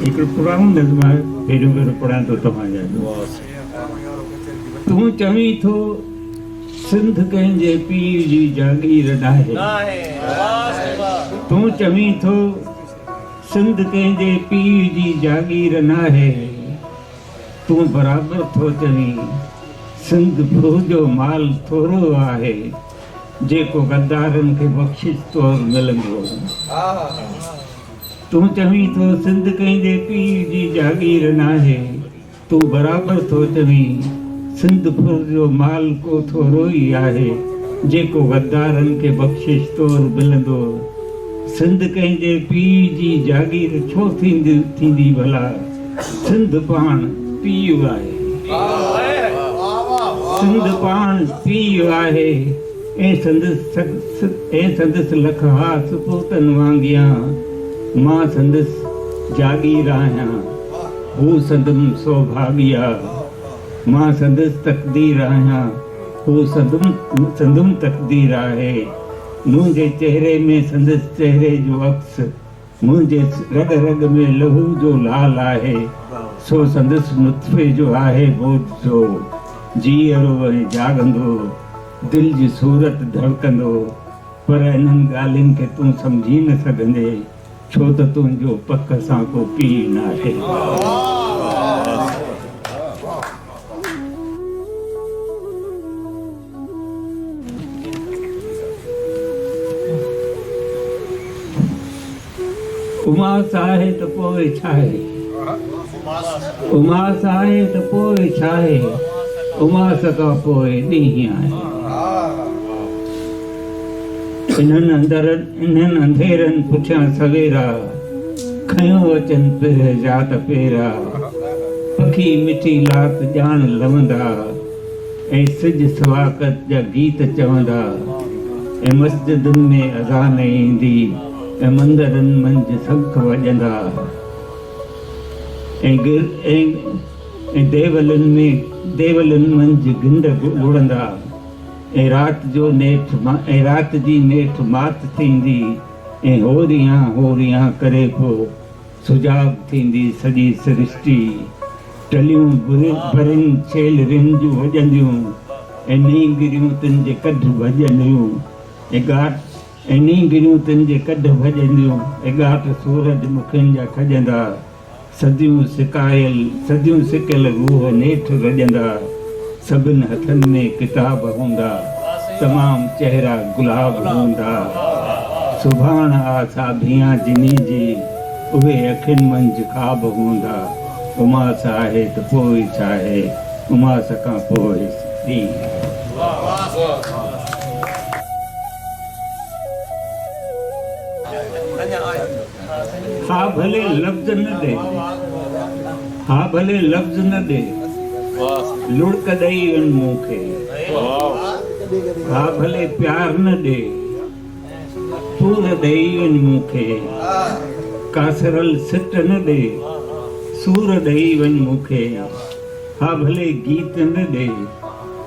एक पुराणो नज़्म आहे, पहिरियों भेरो पढ़ां थो तव्हांजा। तूं चवीं थो सिंध कंहिंजे पीर जी जागीर नाहे, तूं चवीं थो सिंध कंहिंजे पीर जी जागीर नाहे, तूं बराबर थो चवीं सिंध फूह जो माल थोरो आहे, जेको गद्दारनि खे बख़्शिश तौरु मिलंदो। तूं चवीं थो सिंध कंहिंजे पीर जी जागीर नाहे, तूं बराबर थो चवीं सिंध फूह जो माल को थोरो ई आहे, जेको गद्दारनि खे बख़्शिश तौरु मिलंदो। सिंध कंहिंजे पीर जी जागीर छो थींदी भला, सिंध पाण पीउ आहे, सिंध पाण पीउ आहे, ऐं संदसि लखहा सपूतनि वांगियां, मां संदसि जागीर आहियां, हू संदमि सौभागिया, मां संदसि तक़दीर आहियां, हू संदमि तक़दीर आहे। मुंहिंजे चहिरे में संदसि चहिरे जो अक्स, मुंहिंजे रग रग में लहू जो लाल आहे, सो संदसि नुत्फ़े जो आहे बोझो, जीअरो ऐं जागंदो, दिल जी सूरत धड़कंदो। पर इन्हनि ॻाल्हियुनि खे तूं सम्झी न सघंदे, छो त तुंहिंजो पक सां को पीउ नाहे। उमास आहे त पोइ छा आहे, उमास आहे त पोइ छा आहे, उमास खां पोइ ॾींहुं आहे। इन्हनि अंधेरनि पुठियां सवेरा, खयो अचनि पिर जात पेरा, पखी मिठी लात ॼाण लवंदा, ऐं सिज सवाकत जा गीत चवंदा, ऐं मस्जिदुनि में अज़ान ईंदी, ऐं मंदरनि मंझि शंख वॼंदा, ऐं देवलनि मंझि गिंड घुड़ंदा, ऐं राति जी नेठ मात थींदी, ऐं होरियां करे पोइ सुजाग थींदी सॼी सृष्टि। टलियूं भरियुनि छेलरियुनि जूं वॼंदियूं, ऐं नींगिरियूं तिन जे कढ भॼंदियूं, ऐं नींगिरियूं तिन जे कढ भॼंदियूं, ऐं ॻाठ सूरज मुखियुनि जा खॼंदा, सदियूं सिकियल रूह नेठ रॼंदा, सभिनि हथनि में किताब हूंदा, तमामु चहिरा गुलाब हूंदा। सुभाण आसा भियां जिनी जी, उहे अखियुनि मंझि ख़्वाब हूंदा। उमास आहे त पोइ छा आहे, उमास खां पोइ ॾींहुं। हा भले लफ़्ज़ न ॾे, हा भले लफ़्ज़ न ॾे, लुड़क ॾेई वञ मूंखे, हा भले प्यार न ॾे, सूर ॾेई वञ मूंखे, कासरल सिट न ॾे, सूर ॾेई वञ मूंखे, हा भले गीत न ॾे,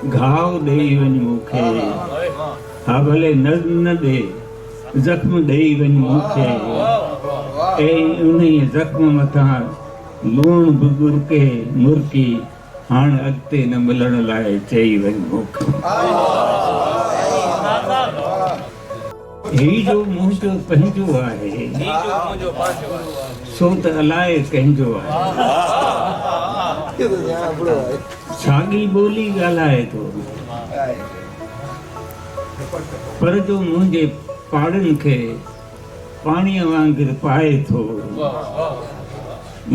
घाव ॾेई वञ मूंखे, हा भले नज़्म न ॾे, ज़ख्म ॾेई वञ मूंखे, ऐं उन्हीअ ज़ख्म मथां लूण बि गुरके मुरकी, हाणे अॻिते न मिलण लाइ चई वञ मूंखे। ही जो मुंहिंजो पंहिंजो आहे, सो त अलाए कंहिंजो आहे, साॻी ॿोली ॻाल्हाए थो, पर जो मुंहिंजे पाड़नि खे पाणीअ वांगुरु पाए थो,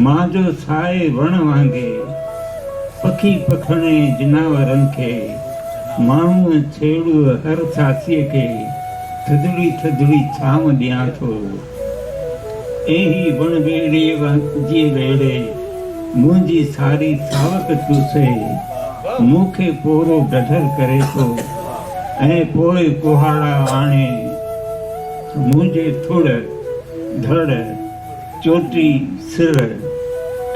मां जो साए वण वांगुरु पखी पखणे जिनावरनि खे, माण्हूअ छेड़ूअ हर सासीअ खे थधिड़ी थधिड़ी छांव ॾियां थो। ऐं ही वण ॿेड़ीअ जे वेड़े मुंहिंजी सारी सावक चूसे, मूंखे पोरो डढर करे थो, ऐं पोइ कुहाड़ा आणे मुंहिंजे थुड़ धड़ चोटी सिर,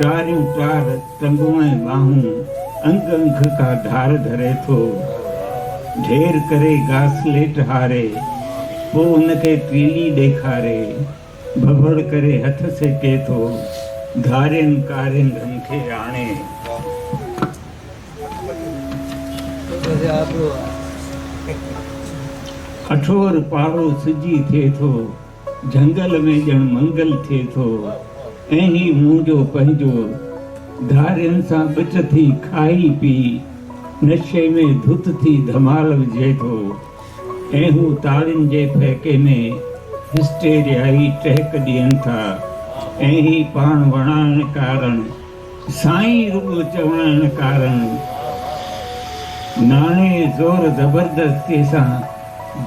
टारियूं टार टंगूं ऐं बाहूं, अंग अंग खां धार धरे थो। ढेर करे घासलेट हारे, पोइ उनखे तीली ॾेखारे, भभड़ करे हथ सेके थो, धारिन कारिन रंग खे आणे। अठोर पारो सिजी थिए थो, जंगल में ॼण मंगल थिए थो, ऐं ही मुंहिंजो पंहिंजो धारियुनि सां बिच थी खाई पी, नशे में धुत थी धमाल विझे थो, ऐं हू ताड़ियुनि जे फैके में हिस्टेरियाई टहक ॾियनि था, ऐं ही पाण वणाइण कारण साईं रुॻो चवण कारण नाणे ज़ोर ज़बरदस्ती सां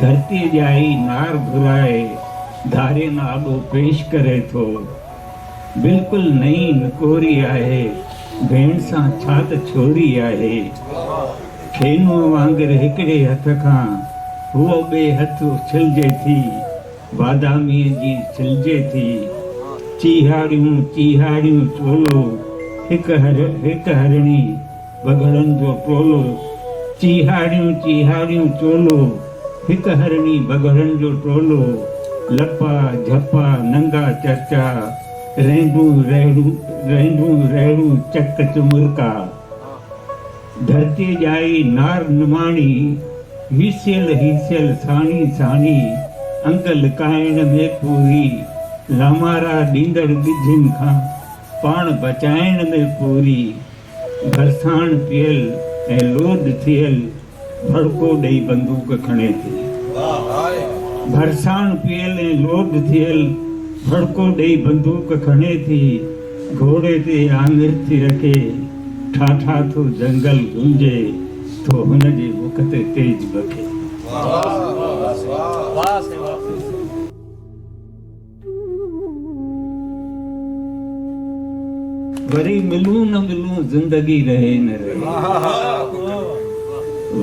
धरती ॼाई नार घुराए धारियुनि आॾो पेश करे थो। बिल्कुलु नई नकोरी आहे, भेण सां छा त छोरी आहे। खेनूअ वांगुरु हिकिड़े हथ खां हूअ ॿिए हथ उछलजे थी, बादामीअ जी छिलजे थी। चीहाड़ियूं चीहाड़ियूं चोलो, हिकु हरणी बगड़नि जो टोलो। चीहाड़ियूं चीहाड़ियूं चोलो, हिकु हरणी बगड़नि जो टोलो। लपा झपा नंगा चर्चा, रहंदू रहड़ू चक चुमुरका। धरती ॼाई नार निमाणी, हीसियल साणी साणी। अंग लिकाइण में पूरी, लामारा ॾींदड़ ॻिझिन खां पाण बचाइण में पूरी। भरसाण पियल ऐं लोड थियल, भड़को ॾेई बंदूक खणे थी। भरसाण पियल ऐं लोड थियल, भड़को ॾेई बंदूक खणे थी। घोड़े ते आङिर थी रखे, ठाठा थो जंगल गुंजे थो, हुन जे मुख ते तेज बखे। वरी मिलूं न मिलूं ज़िंदगी रहे न रहे।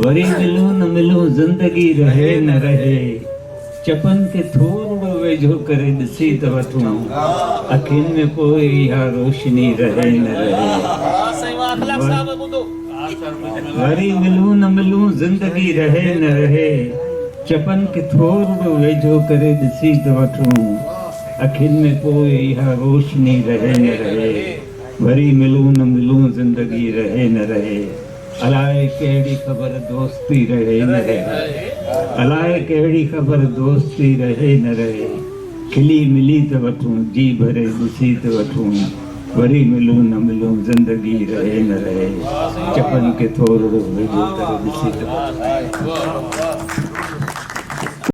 वरी मिलूं न मिलूं ज़िंदगी रहे न रहे। चपन खे थोरो वेझो करे ॾिसी त वठूं, अखियुनि में पोइ इहा रोशनी रहे न रहे। वरी मिलूं न मिलूं ज़िंदगी रहे न रहे। चपन खे थोरो वेझो करे ॾिसी त वठूं, अखियुनि में पोइ इहा रोशनी रहे न रहे। वरी मिलूं न मिलूं ज़िंदगी रहे न रहे। अलाए कहिड़ी ख़बर दोस्ती रहे न रहे। अलाए कहिड़ी ख़बर दोस्ती रहे न रहे। खिली मिली त वठूं, जी भरे ॾिसी त वठूं। वरी मिलूं न मिलूं ज़िंदगी रहे न रहे। चपन खे थोरो वेझो करे ॾिसी त वठूं।